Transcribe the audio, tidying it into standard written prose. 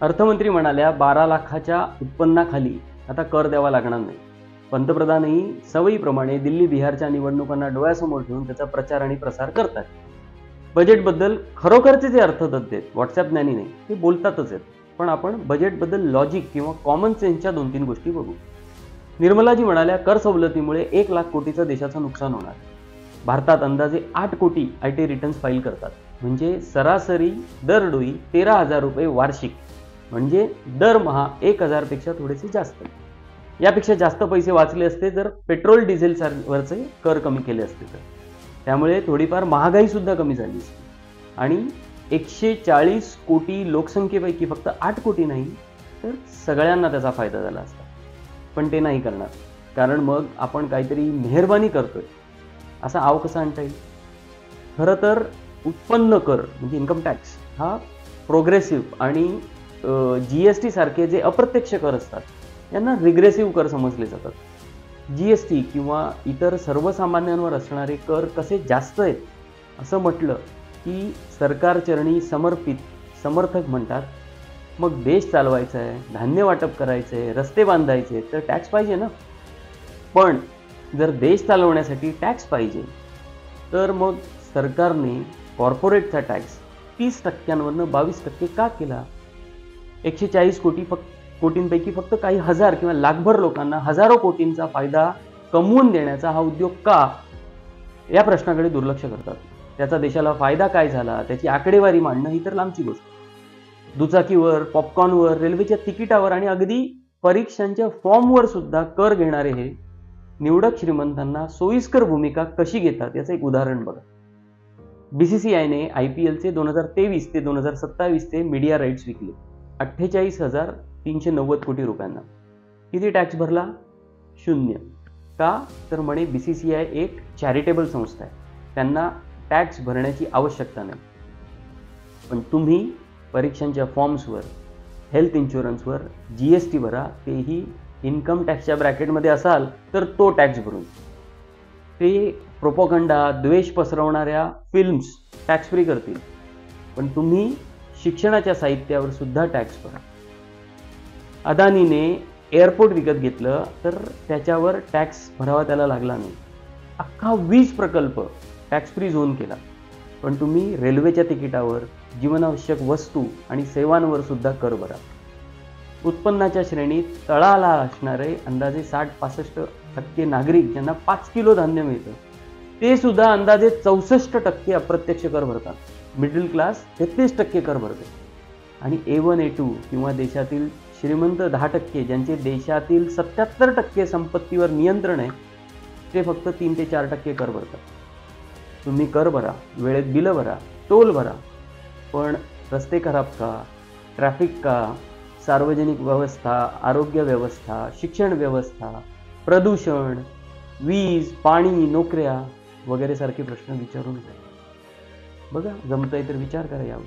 अर्थमंत्री म्हणाल्या 12 लाखाच्या उत्पन्नाखाली आता कर द्यावा लागणार नाही. पंतप्रधानही सवयीप्रमाणे दिल्ली बिहारच्या निवडणुकांना डोळ्यासमोर ठेवून त्याचा प्रचार आणि प्रसार करतात. बजेटबद्दल खरोखरचे जे अर्थतज्ज्ञ आहेत, व्हॉट्सअप ज्ञानी नाही, ते बोलतातच आहेत. पण आपण बजेटबद्दल लॉजिक किंवा कॉमन सेन्सच्या 2-3 गोष्टी बघू. निर्मलाजी म्हणाल्या कर सवलतीमुळे 1 लाख कोटीचं देशाचं नुकसान होणार. भारतात अंदाजे 8 कोटी IT रिटर्न्स फाईल करतात. म्हणजे सरासरी दरडोई 13,000 रुपये वार्षिक, म्हणजे दरमहा 1,000 पेक्षा थोडेसे जास्त. यापेक्षा जास्त पैसे वाचले असते जर पेट्रोल डिझेल वरचे कर कमी केले असते तर. त्यामुळे थोडीफार महागाई सुद्धा कमी झाली असती. आणि 140 कोटी लोकसंख्येपैकी फक्त 8 कोटी नाही तर सगळ्यांना त्याचा फायदा झाला असता. पण ते नाही करणार, कारण मग आपण काहीतरी मेहरबानी करतोय असा आव कसा आणता येईल. खरं तर उत्पन्न कर म्हणजे इन्कम टॅक्स हा प्रोग्रेसिव्ह आणि GST सारखे जे अप्रत्यक्ष कर असतात यांना रिग्रेसिव्ह कर समजले जातात. GST किंवा इतर सर्वसामान्यांवर असणारे कर कसे जास्त आहेत असं म्हटलं की सरकारचरणी समर्थक म्हणतात, मग देश चालवायचा आहे, धान्य वाटप करायचं आहे, रस्ते बांधायचे तर टॅक्स पाहिजे ना. पण जर देश चालवण्यासाठी टॅक्स पाहिजे तर मग सरकारने कॉर्पोरेटचा टॅक्स 30% 22% का केला. 140 कोटींपैकी फक्त काही हजार किंवा लाखभर लोकांना हजारो कोटींचा फायदा कमवून देण्याचा हा उद्योग का, या प्रश्नाकडे दुर्लक्ष करतात. त्याचा देशाला फायदा काय झाला त्याची आकडेवारी मांडणं ही तर लांबची गोष्ट. दुचाकीवर, पॉपकॉर्नवर, रेल्वेच्या तिकिटावर आणि अगदी परीक्षांच्या फॉर्मवर सुद्धा कर घेणारे हे निवडक श्रीमंतांना सोयीस्कर भूमिका कशी घेतात याचं एक उदाहरण बघा. BCCIने IPLचे 2023 ते 2027 चे मीडिया राईट्स विकले 48,390 कोटी रुपयांना. किती टॅक्स भरला? 0. का तर म्हणे BCCI एक चॅरिटेबल संस्था आहे, त्यांना टॅक्स भरण्याची आवश्यकता नाही. पण तुम्ही परीक्षांच्या फॉर्म्सवर, हेल्थ इन्शुरन्सवर GST भरा, तेही इन्कम टॅक्सच्या ब्रॅकेटमध्ये असाल तर तो टॅक्स भरून. ते प्रोपोगंडा, द्वेष पसरवणाऱ्या फिल्म्स टॅक्स फ्री करतील, पण तुम्ही शिक्षणाच्या साहित्यावर सुद्धा टॅक्स भरा. अदानीने एअरपोर्ट विकत घेतलं तर त्याच्यावर टॅक्स भरावा त्याला लागला नाही. अख्खा 20 प्रकल्प टॅक्स फ्री झोन केला. पण तुम्ही रेल्वेच्या तिकिटावर, जीवनावश्यक वस्तू आणि सेवांवर सुद्धा कर भरा. उत्पन्नाच्या श्रेणीत तळाला असणारे अंदाजे 60-65% नागरिक ज्यांना 5 किलो धान्य मिळतं ते सुद्धा अंदाजे 64% अप्रत्यक्ष कर भरतात. मिडल क्लास 33% कर भरते. आणि A1 A2 किंवा देशातील श्रीमंत 10% ज्यांचे देशातील 77% संपत्तीवर नियंत्रण आहे ते फक्त 3 ते 4% कर भरतात. तुम्ही कर भरा, वेळेत बिलं भरा, टोल भरा, पण रस्ते खराब का, ट्रॅफिक का, सार्वजनिक व्यवस्था, आरोग्य व्यवस्था, शिक्षण व्यवस्था, प्रदूषण, वीज, पाणी, नोकऱ्या वगैरे सारखे प्रश्न विचारून बघा. जमतंय तर विचार करा यावर.